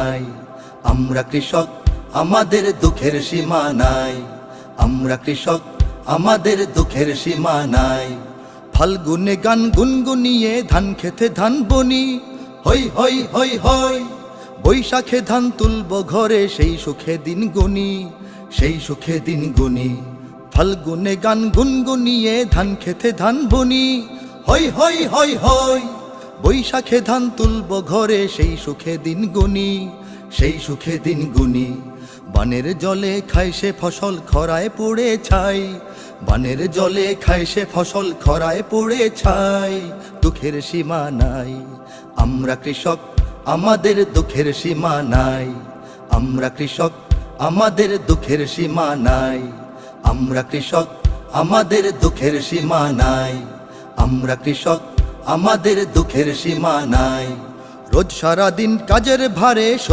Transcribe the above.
নাই। আমরা কৃষক, আমাদের দুঃখের সীমা নাই। আমরা কৃষক, আমাদের দুঃখের সীমা নাই। ফাল্গুনে গান গুনগুনিয়ে ধান খেতে ধান বনি, হই হই হই হই। বৈশাখে ধান তুলব ঘরে, সেই সুখে দিন গুনি, সেই সুখে দিন গুনি। ফাল্গুনে গান গুনগুনিয়ে ধান খেতে ধান বনি, হই হই হই হই। বৈশাখে ধান তুলব ঘরে, সেই সুখে দিন গুনি, সেই সুখে দিন গুনি। বানের জলে খায় সে ফসল খরায় পড়ে ছাই, বানের জলে খায় সে ফসল খরায় পড়ে ছাই। দুঃখের সীমা নাই। আমরা কৃষক, আমাদের দুঃখের সীমা নাই। আমরা কৃষক, আমাদের দুঃখের সীমা নাই। আমরা কৃষক, আমাদের দুঃখের সীমা নাই। আমরা কৃষক, আমাদের দুঃখের সীমা নাই। রোজ সারাদিন কাজের ভারে